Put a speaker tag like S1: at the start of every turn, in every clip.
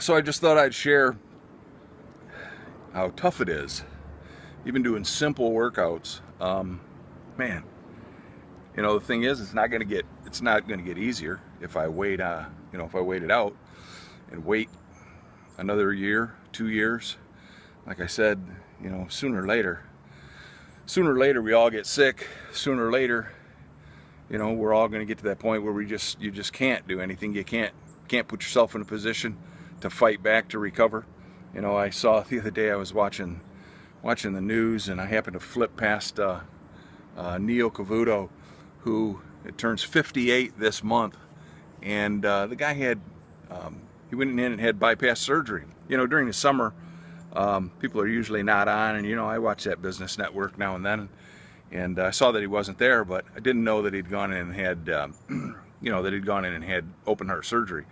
S1: So I just thought I'd share how tough it is, even doing simple workouts. Man, the thing is, it's not gonna get easier if I wait, if I wait it out and wait another year, 2 years. Like I said, sooner or later we all get sick. Sooner or later, we're all gonna get to that point where you just can't do anything. You can't put yourself in a position to fight back, to recover. I saw the other day, I was watching the news, and I happened to flip past Neil Cavuto, who it turns 58 this month, and the guy he went in and had bypass surgery. During the summer, people are usually not on, and I watch that Business Network now and then, and I saw that he wasn't there, but I didn't know that he'd gone in and had, open heart surgery.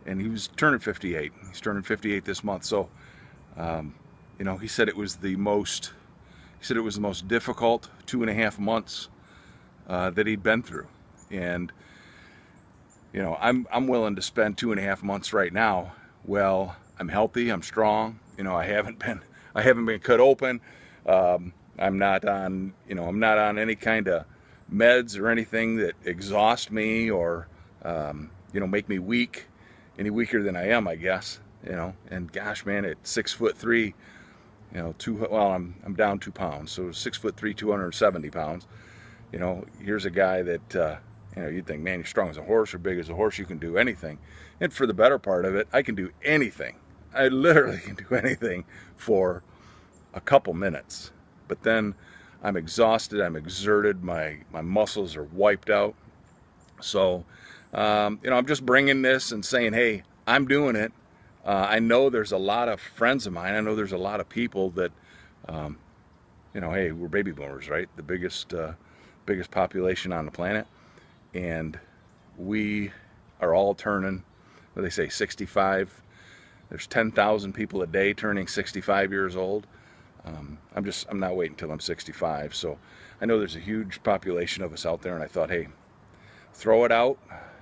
S1: And he was turning 58. He's turning 58 this month. So, he said it was the most difficult 2.5 months that he'd been through. And I'm willing to spend 2.5 months right now. Well, I'm healthy. I'm strong. I haven't been cut open. I'm not on any kind of meds or anything that exhaust me or make me weak. Any weaker than I am, I guess, and gosh, man, at 6'3", I'm down 2 pounds, so 6'3", 270 pounds. Here's a guy that, you'd think, man, you're strong as a horse or big as a horse, you can do anything. And for the better part of it, I can do anything. I literally can do anything for a couple minutes. But then I'm exhausted, I'm exerted, my muscles are wiped out. So, I'm just bringing this and saying, hey, I'm doing it. I know there's a lot of friends of mine. I know there's a lot of people that, hey, we're baby boomers, right? The biggest population on the planet. And we are all turning, what do they say, 65. There's 10,000 people a day turning 65 years old. I'm not waiting until I'm 65. So I know there's a huge population of us out there, and I thought, hey, throw it out.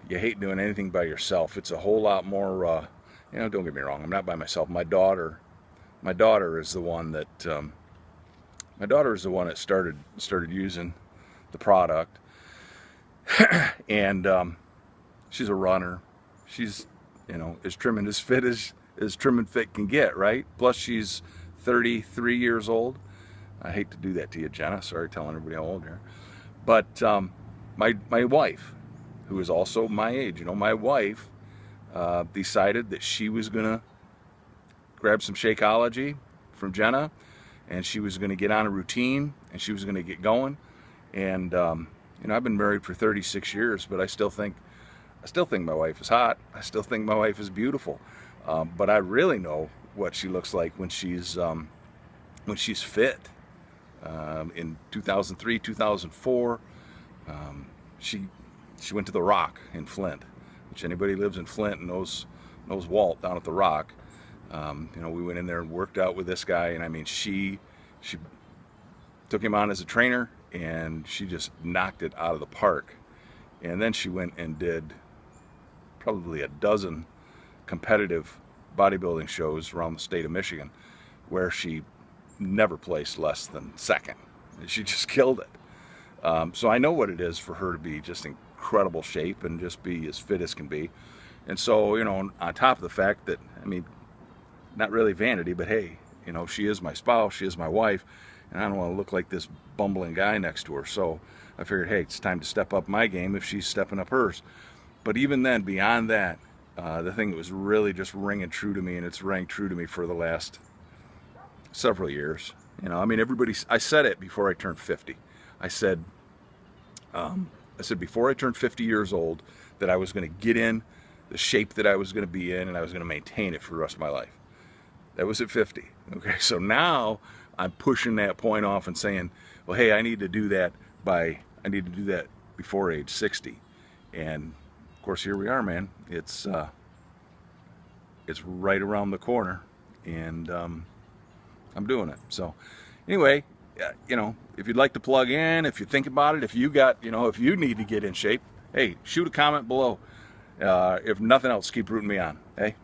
S1: You hate doing anything by yourself. It's a whole lot more, don't get me wrong, I'm not by myself. My daughter is the one that, started using the product. And she's a runner. She's, as trim and as fit as trim and fit can get, right? Plus she's 33 years old. I hate to do that to you, Jenna. Sorry telling everybody how old you are. But my wife, who is also my age, my wife decided that she was gonna grab some Shakeology from Jenna, and she was gonna get on a routine, and she was gonna get going. And I've been married for 36 years, but I still think my wife is hot. I still think my wife is beautiful. But I really know what she looks like when she's fit. In 2003, 2004, she went to the Rock in Flint, which anybody who lives in Flint knows Walt down at the Rock. We went in there and worked out with this guy, and I mean, she took him on as a trainer, and she just knocked it out of the park. And then she went and did probably a dozen competitive bodybuilding shows around the state of Michigan, where she never placed less than second. She just killed it. So I know what it is for her to be just in incredible shape and just be as fit as can be. And so, on top of the fact that, not really vanity, but hey, she is my spouse, she is my wife, and I don't want to look like this bumbling guy next to her. So I figured, hey, it's time to step up my game if she's stepping up hers. But even then, beyond that, the thing that was really just ringing true to me, and it's rang true to me for the last several years. I said it before I turned 50. I said before I turned 50 years old that I was going to get in the shape that I was going to be in, and I was going to maintain it for the rest of my life. That was at 50. Okay, so now I'm pushing that point off and saying, well, hey, I need to do that before age 60. And of course, here we are, man. It's right around the corner, and I'm doing it. So anyway, if you'd like to plug in, if you think about it, if you need to get in shape, hey, shoot a comment below. If nothing else, keep rooting me on. Hey.